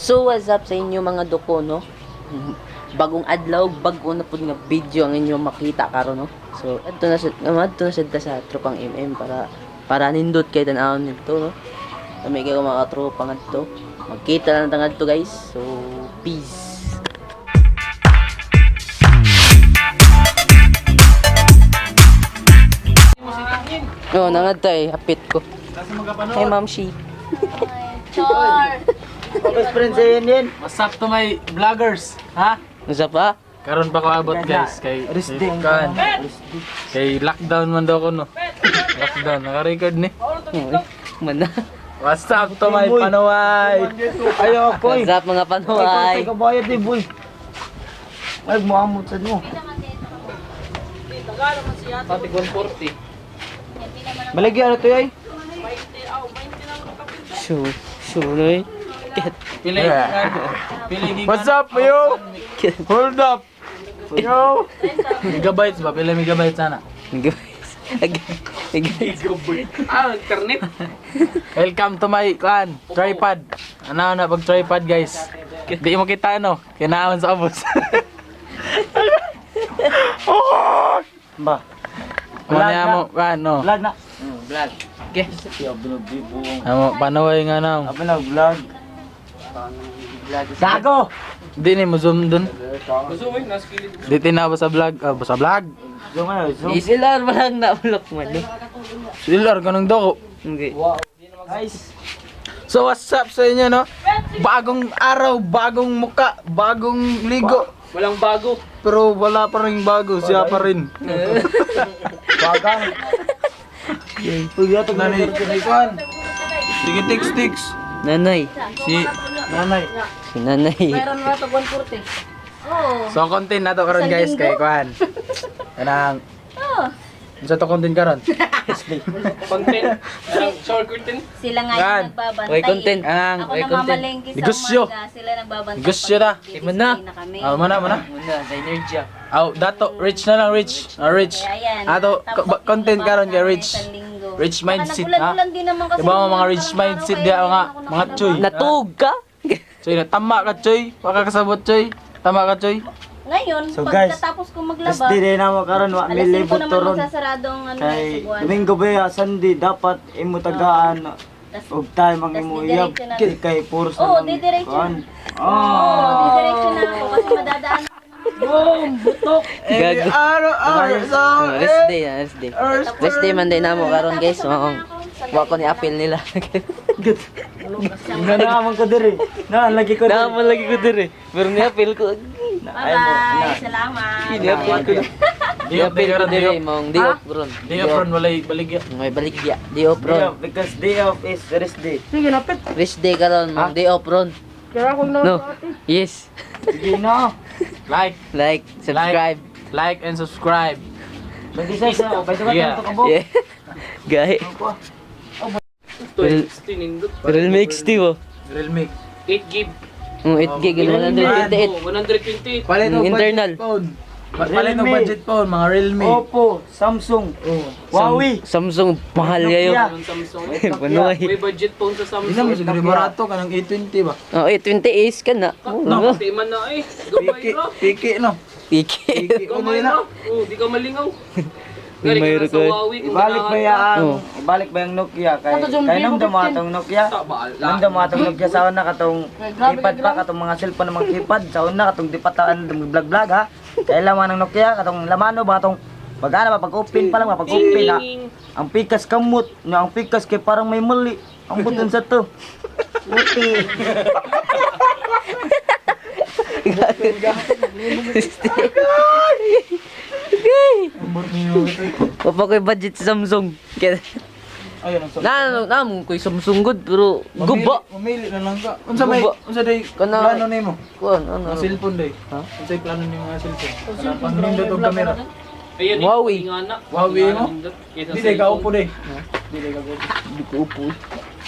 So what's up sa inyo mga doko, no? Bagong adlaw, bago na pud nga video ang inyo makita karon, no? So adto na sad ta sa tropang MM para nindot kay tan-awon nito, no? Kami kayo mga tropa ngadto. Magkita lang ta ngadto, guys. So peace. Oh, nangad tay, hapit ko. Hey, Ma'am Shi. Char! Best friend sa yan. What's up to my vloggers? Ha? Nasa pa? Karon pa ko abot guys kay kay lockdown man daw ko no. Lockdown naka-record ni. Mana? What's up to my panaway? Ayo, boy. What's up mga panuway? Ikaw bayad eh, boy. Ay, muamot sa mo. Pati 140. Malagyan na to, ay. Sunoy. Pilay. What's up yo? Hold up. Yo. Megabytes ba? Pilay megabytes sana. Internet. Welcome to my tripod. Ano na pag tripod guys. Di mo kita ano, kinaon sa abos. Ba. Wala mo ano. Vlog na. Vlog. Okay. Siya binubibong. Amo panaway nga na. Apa na vlog? Gago. Di ni mo zoom dun. Di tinawag sa vlog, sa vlog. Zoom na, zoom. Isilar ba lang naulok man? Silar ganung dako. Okay. Guys. So what's up sa inyo no? Bagong araw, bagong muka, bagong ligo. Walang bago. Pero wala pa rin bago, siya pa rin. Bagang. Pagyatok na Nanay, sige tiks. Nanay. Si nanay. Si nanay. Mayroon na ito 140. Oo. So content na to karon guys kay Kuan. Kanang Unsa to content karon? Content. Short content. Sila nga Yan. yung nagbabantay. Way content. Ang Ako way na content. mamalengke sa Negosyo. umaga. Sila nagbabantay. Negosyo na. Mana? kami. Mana. Muna, sa energy. Aw, dato rich na lang rich. Rich. Kaya yan. Ato Tapos content karon kay kami rich. isang linggo. Rich mindset, Baka ha? nagulan-ulan din naman kasi. Diba mga nung rich araw, mindset kaya dia hindi mga ako mga nakabalik. choy. Natug ka? Choy na tama ka choy. Waka kasabot choy. Tama ka choy. Ngayon, So, guys, pagkatapos ko Tapos maglaba, di rin naman karon wa may alas 5 libot naman turon. magsasarado ang ano Kay sa buwan. Domingo ba Sunday dapat imo tagaan Tas- og time ang tas imo didiretso iyab na. kay puros Oo, lang didiretso kuan. Oo, didiretso na ako kasi madadaan. Boom, butok. Gago. So, Rest day na, rest day. Rest day man day na mo karon guys. Wa ko ni appeal nila. nga naman ko diri. Na lagi ko diri. Naman lagi ko dire. Pero ni appeal ko. Bye-bye. Salamat. Ni appeal ko. Di appeal ko dire mong di off ron. Di apron walay baligya. May baligya. Di off Day ron. off, because day off is rest day. Rest day karon mong di off ron. No. Yes. Sige na. Like, Subscribe. like and subscribe. Pwede sa pwede ba Yeah. to kabo? Yeah. Gahi. Real mix tiwo. Real mix. 8 gig, 8 gig 128. 128. Palit ng Internal. budget phone. Palit ng budget phone, mga Realme. Oppo, Samsung, Huawei. Samsung mahal kayo. Nokia. Samsung. Panuay. May budget phone sa Hindi naman Samsung. siguro barato ka ng A20 ba? Oh, 20 is ka na. No, di man na eh. Gabay Piki, na. piki no. Iki. Piki ko Gamay na. na. Oh, di ka malingaw. May Galing ka mayroon na sa ko. Huawei. kung Ibalik ba kailangan yang Oh. ibalik ba yung Nokia kay nang damatong Nokia? ka. Baala. Nang damatong Nokia sa una katong keypad pa katong mga cellphone ng mga keypad sa una katong di pataan vlog ha. Kay laman ng Nokia katong lamano ba katong pag-ana ba pag-open pa lang ba pag-open ha. Ang pikas kamot, nya ang pikas kay parang may mali. Ang buton sa to. Buti. Papa ko'y budget sa Samsung. Kaya Ayun ang na mo ko'y Samsung good pero guba. Mamili na lang ka. Unsa may Guba. unsa day Kana- plano nimo? Kuan ano? Ang cellphone day. Ha? Unsa yung plano nimo nga cellphone? Wala pang nindot og camera. Ayan, Huawei. ingana. Huawei mo? Kaysa Di day ka cellphone. upo day. Di day ka upo. Di ko upo.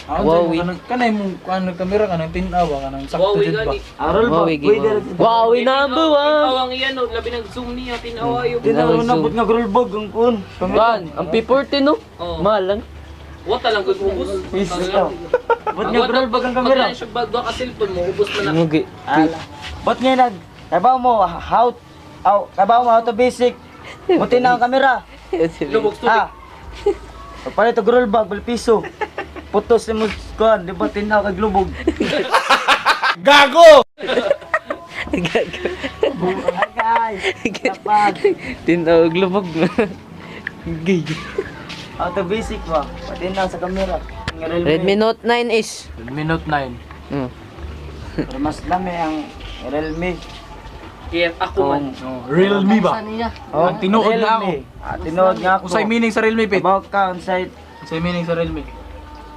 Huawei. Huawei. Kanay mo kanang camera kanang tinawa kanang sakto Huawei jud ba? gani. Arol ba? Huawei Pwede game. Huawei number one. Tawang iyan, no. Labi ng zoom niya. Tinawa yung... Tinaro nabot nga grulbog ang kun. Kuan, ang P40 no? Oo. Mahal lang. Wata lang good ubus. Is ito. Ba't niyo grol bagang kamera? Pag siya bago ka cellphone mo, ubos mo na. Mugi. Ala. Ba't ngayon kabaw mo how to basic. Buti na ang kamera. Lubog to. Ha? Pagpala ito grol bag, bal piso. Putos mo kuan, di ba tinaw kag lubog. Gago! Guys, kapag Tinawag lubog na. Gay. how to basic ba? Pati na sa kamera. Ang Redmi Note 9 is. Minute 9. Mm. Pero mas dami ang Realme. Kaya ako man. Realme ba? Oh, Ang tinuod nga ako. Tinuod nga ako. Usay meaning sa Realme, Pit. Kabaw ka on site. Usay meaning sa Realme.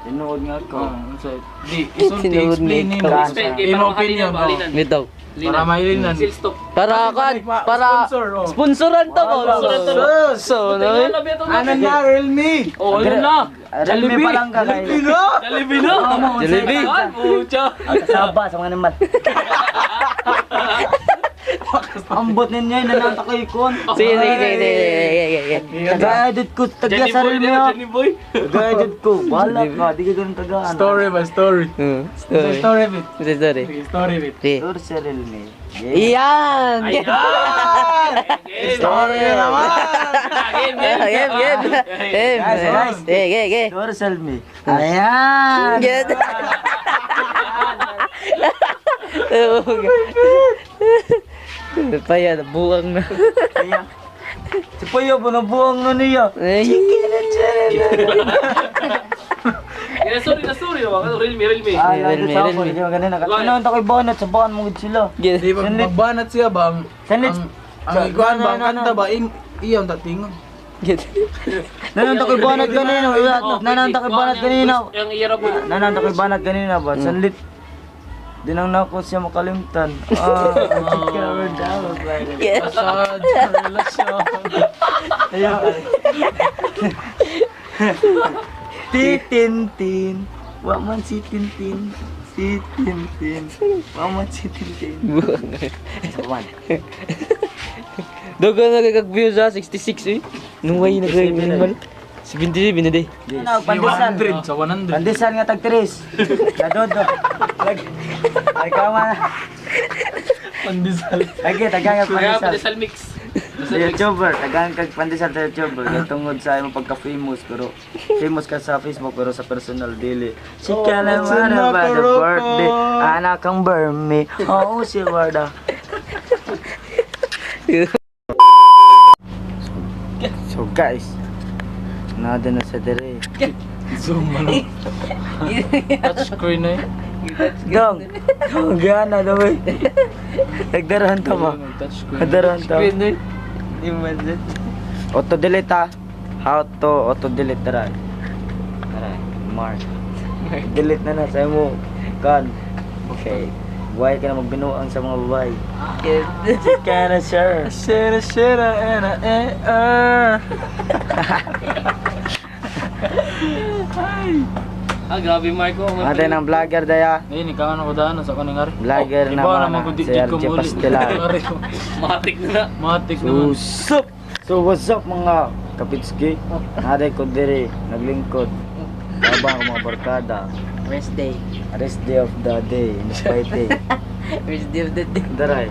Tinuod nga ako. Usay. Di, isulti, Tinuod explain ni mo. ikaw. Explain kay In para opinion, makalinan, balinan. Bitaw. Para mahilinan. Seal stop. Para kan, para Sponsor, oh. sponsoran to ba? Sponsoran to. So, Tingnan no. na beto Ano na. na, Realme? Oh, yun na. Realme pa lang ka kayo. Jollibee na. Jollibee. Ay, pucha. Ang kasaba sa mga naman. Ambot ninyo yun, nananta ko ikon. Sige, sige. Taga-edit ko, taga Johnny sa Boy Realme na, ako. Johnny Boy. Taga-edit ko, bahala ka, di ka ganun tagaan. Story ba, story. Usay story, Pit. Sorry. Sige, story, Pit. Sige. Tour sa Realme. Iyan! Ayan. Story na naman! Game. Guys. Sige. Tour sa Realme. Ayan! Get. Paya, buang na. Ayan. Si Puyo, bunabuang na niya. Kaya sorry na. Realme. Ay, Realme, sa ako, Realme. hindi maganda na. Kanaan ako ibonat, sa baan mo gud sila. Di ba, magbanat siya ba? Sanlit. Ang iguan ba, ang kanta ba? Iyon, tatingon. Get. Nananta ko ibonat kanina. Nananta ko ibonat kanina. Yung iyara po. Nananta ko ibonat kanina ba? Sanlit. Di nang nako siya makalimtan. Covered down. Get. Sad sa relasyon. Ayun. Titintin. Wa man si Tintin. Si Tintin. Wa man si Tintin. Buang. Sawan. Dogo na kag-views ha, 66 eh. Nung way nag-minimal. 77 na day. Pandesan. 100 sa 100. Pandesan nga tag 3. Kadodo. Nagkama na. Pandesal. Lagi, tagang Kaya pandesal. pandesal mix. Sa YouTuber, tagang kag pandesal sa YouTuber. Tungod sa imong pagka-famous, pero famous ka sa Facebook, pero sa personal dili. Si ka naman ba the birthday? Anak kang Burmy. Oo, si Warda. So guys, nada na sa dere. Zoom ano. Touchscreen na eh. Dong, gana na ba? Nagdarahan ta ba? Touchscreen. Nagdarahan ta. Screen eh. Di man dyan. Auto delete ha. How to auto delete tara. Tara, mark. Delete na sa mo. Kan. Okay. Buhay ka na magbinuang sa mga babae. Get. Ka na sir. Shira and Grabe Marco. Ate ng vlogger daya. Ngayon, ikaw ano ko daan sa kaning ari. Vlogger naman kung si di ko RJ muli. Pastelar. Matik na. Matik naman. Sup! So what's up mga kapitski? Naday ko diri, naglingkod. Habang mga barkada. Rest day. Rest day of the day. Fighting. Rest day of the day. Daray.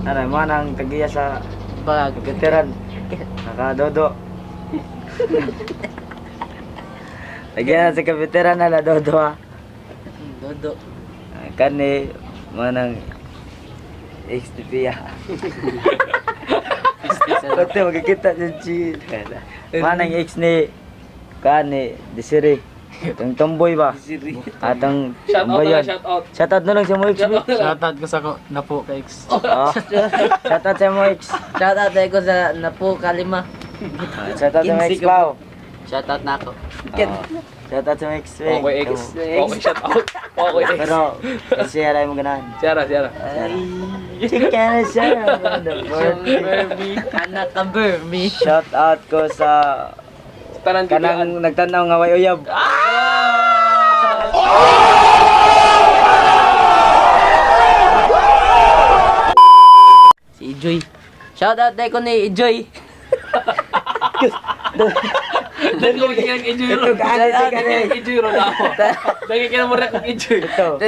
Daray, manang tagiya sa Bag. veteran. Nakadodo. Tagiya sa veteran na dodo ha. Dodo. Kani, manang XTP ha. Pati magkikita sa G. Manang X ni Kani, Desiree. Itong tomboy ba? Atang Shout out tomboy na, yan. shout out. Shout out na lang sa mo X. Shout out na lang. Shoutout ko sa napo ka X. Oh. Shout out sa mo X. Shoutout tayo ko sa Napo Kalima. Shout out sa mo X Kinsi Pao. Shoutout na ako. Shout out sa mo X. Okay, X. Okay, shout out. Okay, X. Pero, kasi aray mo ganahan. Siara. Chicken is sir. Burmy. Anak ka Burmy. Shout out ko sa Tanan kibian. kanang nagtanaw nga way uyab. Si Ijoy. Shoutout tayo ko ni Ijoy. Dahil ko enjoy ro. Ito, gaano si Kanay. Enjoy ro na ako. Lagi ka na mo rin kung enjoy. Ito.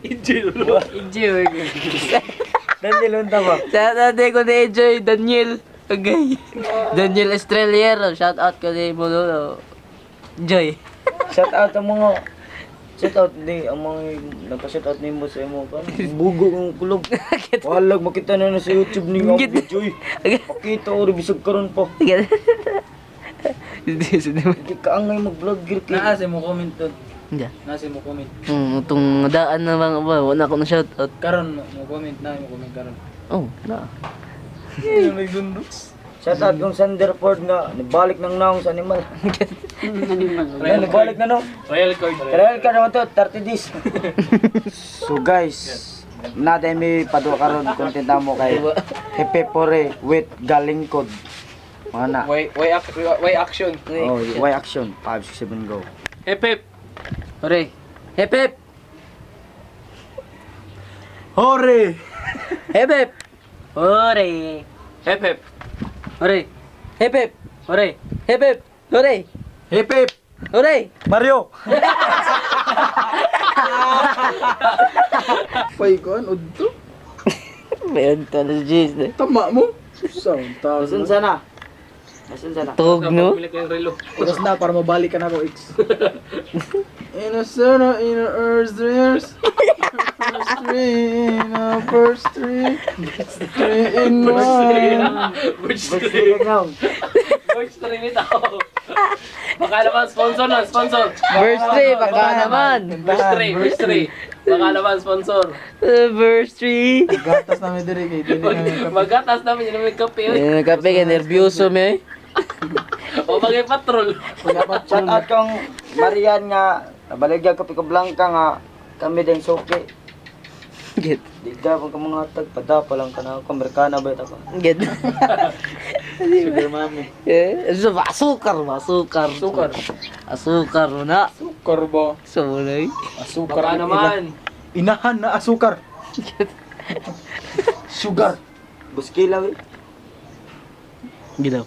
Enjoy ulo. Enjoy. Daniel, unta ba? Shout out ko na enjoy Daniel. Okay. Daniel Estrellero. Shout out ko na mo. Enjoy. Shout out ang mga shout out ni ang mga nagpa-shout out nimo sa imo pa. Bugo ang kulog. Walag makita na sa YouTube ni ang video. Pakita ori bisag karon pa. Hindi mo. Di ka angay mag-vlogger kay. Naasa mo comment doon. Hindi. Nasa mo comment. Itong daan na mga ba, wala ko na shout out. Karon mo comment na, mo comment karon. Oh, na. Yung may gundos. Shout out kung Sanderford nga nibalik ng naong sa animal. Ay, nibalik na no. Royal card. Kailan ka naman to 30 days. So guys, naday may padua karon content mo kay Hepe Pore with Galingkod. Mana? Way action. Oh, why action? 5 6 7 go. Hep hep. Hore. Hep hep. Hore! Hep hep. Hore. Hep hep. Hore. Hep hep. Hore. Hep hep. Hore. Hip hip! Hore. Mario! Pay ko an udto. Meron talaga na. Tama mo. Sound Asan sana? Asan sana? Tog, no? Pili ko yung relo. Tapos na para mabalik ka na ako X. In a sana, in a earth dreams. First three, in a first three. Three in one. Birds Basta three. lang. Birds three nito. Baka naman sponsor na, sponsor. Verse 3, baka naman. Verse 3. Baka naman sponsor. Verse 3. Gatas namin diri kay dili namin kapit. Magatas namin yun namin kape. oy. Kape ka, nervyoso me. O bagay patrol. Shout out kang Marian nga nabaligya ka Pico Blanca nga kami din suki. Get. Di ka pag mga tag padapa lang ka na ako Amerikana ba ito ko. Get. Sugar mami. Asukar ba? Asukar. Sukar. Asukar na. Sukar ba? Sunay. Asukar Baka naman. Inahan na asukar. Sugar. Buskila we. Ginaw.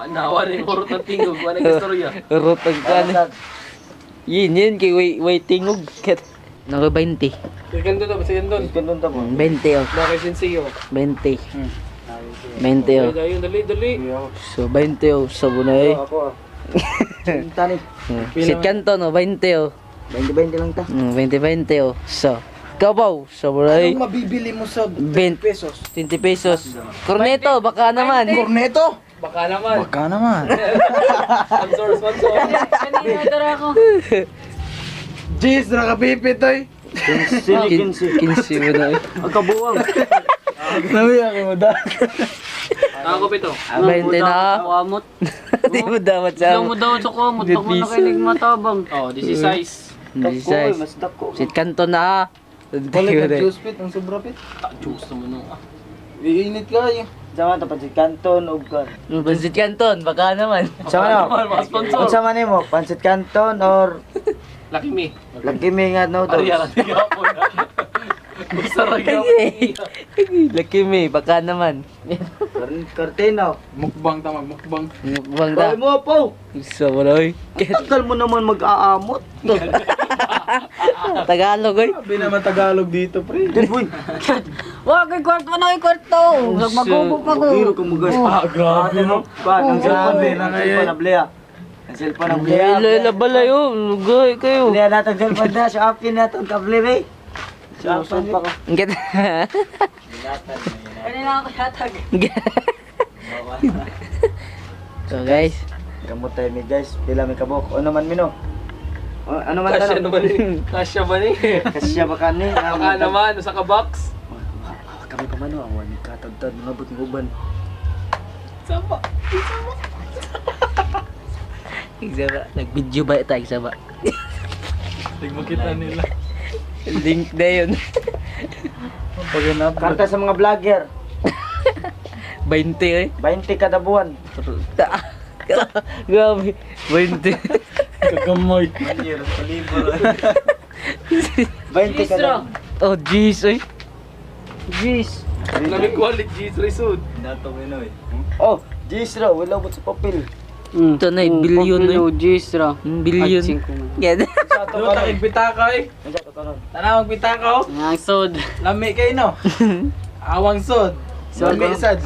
Nawa rin urot ng tingog. Wala yung istorya. Rutag ka na. Yun, kay way tingog. Get. Naka 20. Second doon, second doon. Ganun ta mo. 20 oh. Bakay sinsiyo. 20. 20 oh. Ayun, dali, dali. So 20 oh. Sabunay. Ako ah. Tani. Sit kanto no, 20 oh. 20 lang ta. 20 oh. So. Kabaw. Sabunay. Anong mabibili mo sa 20 pesos? 20 pesos. Corneto, baka naman. Corneto? Baka naman. Baka naman. Sponsor, sponsor. Kanina dara ako. Jeez, nakapipit oy. Kinsi. 15 mo na eh. Ang kabuwang. Nawi ako mo da. Ako pito. 20 na. Kuamot. Di mo dapat sa Daw mo daw sa kuamot. Ako nakinig matabang. Oh, this is size. This Dako, is mas dako. Sit kanto na. Balik ang juice pit, ang sobra pit. Juice naman nung. Iinit ka yun. Sama ta pansit canton ug kan. Pansit kanton, baka naman. Sama Naman, na. mga sponsor. Unsa man nimo? Pansit canton or Lucky me. lagi mi nga no to. Ariya lang tigapo na. Gusto rin Lucky me, baka naman. Kartena. Mukbang ta magmukbang. Mukbang Bay da. mo po. Isa mo na oy. Tagal mo naman mag-aamot. Tagalog oy. Sabi naman Tagalog dito, pre. Boy. Wag kay kwarto na kay kwarto. Magmagubog pa ko. Hiro ka mo guys. Ah, grabe no. Ba, ang Grabe cellphone na ang ngayon. cellphone na Blea. Ang cellphone ng Blea. Ila balay oh. Lugay kayo. Blea natin cellphone na, Shopee na itong kable be. Shopee pa ko. Get. Kanina ako yatag. So guys, Gamot tayo mi guys. Pila mi kabok. Ano man mino? Ano man Kasya tanong? naman eh. Kasya ba ni? Kasya ba kani? Baka naman, sa ka-box. Kami pa man ang wani katagtad mabot ng uban. Sapa. Exaba, nag-video ba ito, Exaba? Hindi makita nila. Link na yun. Pag in-upload. Karta sa mga vlogger. 20 eh. 20 kada buwan. Grabe, 20. Kagamoy. 20 kada. Oh, jeez eh. Jeez. Lamig quality, Jeez, resud. Oh, Jis raw, wala mo sa papel. Ito na, bilyon na. Jis ra. Bilyon. Yan. Sa to Duta karon. kay pitaka eh. Sa to karon. Tanawag pitaka oh. Ang sod. Lami kay no. Awang sod. Lami sad.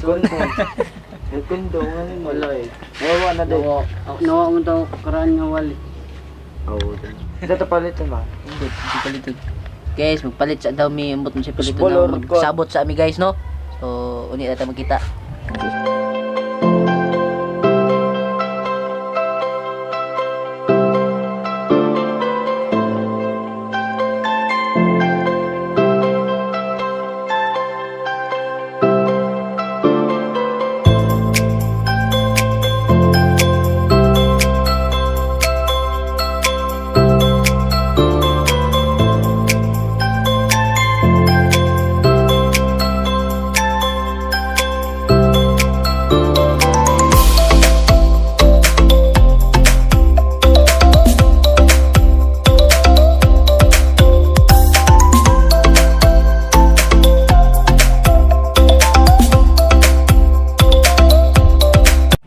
Kundo nga ni wala eh. Wala na day. Nawa mo daw karaan nga wali. Oh. Ito palitan ba? Palitan. Guys, magpalit sa daw mi umot mo siya palitan Spoiler, na magsabot sa ami guys no. So, uni na tayo magkita.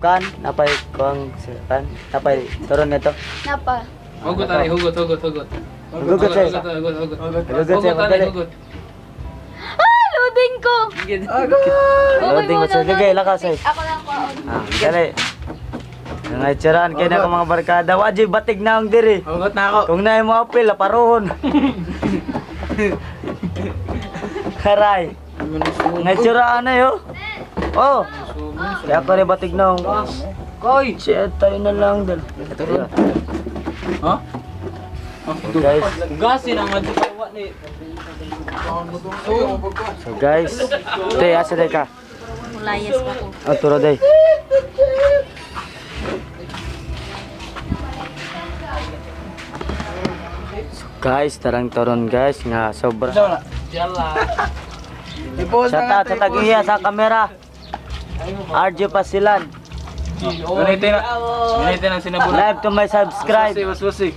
Kan, napay kuang kan, napay turon nito. Napa? Hugot ani, hugot. Hugot Hugot, sa'yo. hugot. Hugot sa'yo, ani, madali. hugot. Ah! Loading ko! Loading ko sa ligay lakas eh. Ako lang ko. Dali. Nga itsaraan kayo na mga barkada. Wajib batig na ang diri. Hugot na ako. Kung na mo apil, aparohon. Haray. Nga itsaraan na yo. Oh. Kaya ko rin batig na ang. Koy. Shit, tayo na lang dal. Ha? Guys, Gasin ang adikawa ni. so guys. Day, asa day ka? Mulayas pa ko. Oh, turo day. So guys, tarang toron guys nga sobra. I-post Sa na ta sa tagiya sa kamera. RJ Pasilan. Gunitin ang sinabula. Live to my subscribe. Waswasi.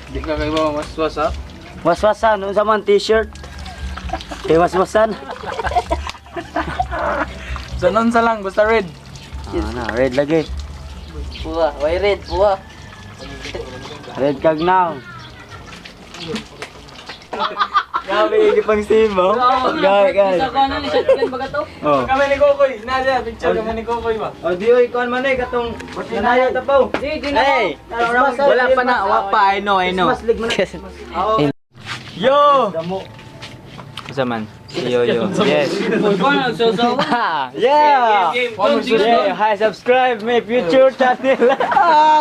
Di ka kayo ba waswas ha? Waswasan, unsa man t-shirt. Kay waswasan. Sanon sa lang, basta red. Na, red lagi. Buwa, why red, buwa. Red kag now. Grabe, hindi pang steam mo. Guys. Ako na ni shotgun baga to. Oh. Kami ni Kokoy. Nadia, picture kami ni Kokoy ba? Oh, di oy kon man katong nanaya tapaw. Di na. Hey, Wala pa na, wa pa, I know. Yo. Sa man. Yo. Yes. Ko na so. Yeah. Game. Yeah, hi subscribe my future channel.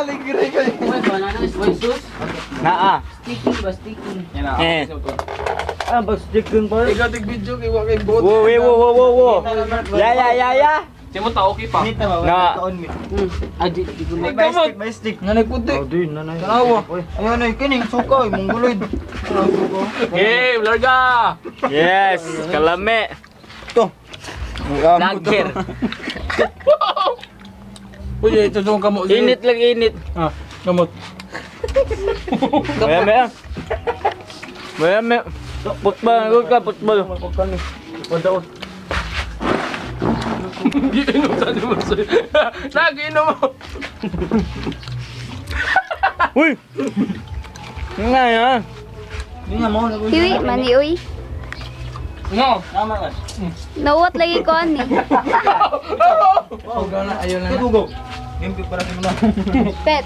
Ligre kayo. May banana is voices. Naa. Sticking ba sticking. Yan na. Eh. Ah, bag stick kun pa. Ikaw tig-video kay wa kay bot. Wo. Ya. Simo ta okay pa. Na. Adi di ko May stick. Nga nagputi. Oh, di nanay. Tanawa. Ayun ay kining suka, mongoloid. Game, larga. Yes, kalame. Lager. Uy, ito yung kamot. Init lang init. Ah, kamot. Maya. Putbal, putbal. Giinom sa ni mo. Nagiinom mo. Uy. Nga yan. Di nga mo na ko. Hiwi, mani uy. No. Nawat lagi ko ani. Oh, gana ayun na. Tugo. Gimpi para sa mga. Pet.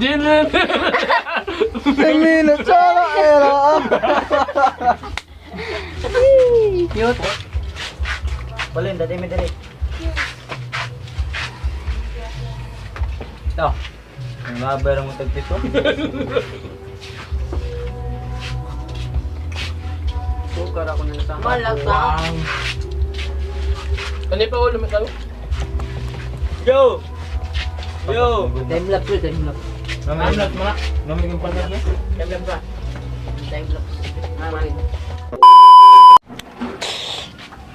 Dinin. Semina chala era. Balin, dati mi dali. Ito. Ang mabayar mo tagpito. Sukar ako na sa. Malaka. Kani pa ulo tayo. Yo. Time lapse, time lapse. Namay mga. Namay yung panel niya. Time lapse ka. Time lapse. Naman.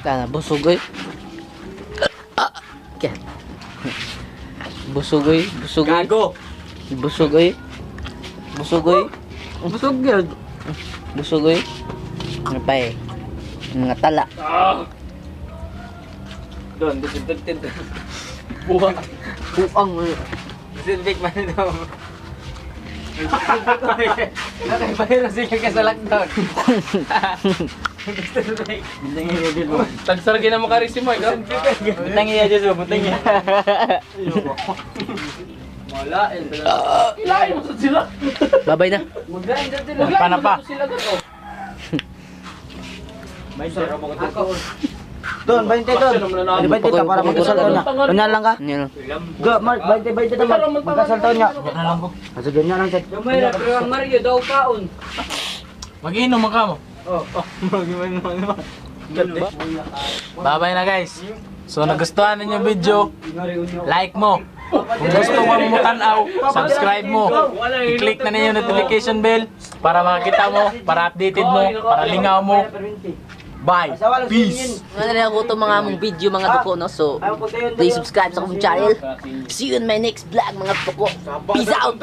Kana busog oy. Kya. Busog oy. Gago. Busog oy. Busog gyud. Busog oy. Ano pa eh? Mga tala. Doon, disinfectant. Buha. Buang. Disinfect man ito. Nakaibahin na sila ka sa lockdown. Bintang iya dyan mo. Tagsaragin na makarisi mo, ikaw. Bintang iya dyan mo. Bintang iya. Wala, ilahin mo sa sila. Babay na. Mag-grind na sila. Paano pa? Sila doon, oh. May sarap ako dito. Doon, 20 doon. 20 ka para magkasaltaw niya. Ganyan lang ka? Yan lang. Go, Mark, 20 naman. Magkasaltaw niya. Ganyan lang ko. Kasi ganyan lang siya. Gamay na, pero ang Mario daw kaon. Mag-inom mo ka mo. Bye-bye na guys. So nagustuhan ninyo video, like mo. Kung gusto mo mo tanaw, subscribe mo. I-click na ninyo notification bell para makita mo, para updated mo, para lingaw mo. Bye. Peace. Ano na ako itong mga mong video mga duko, no? So, please subscribe sa akong channel. See you in my next vlog mga duko. Peace out!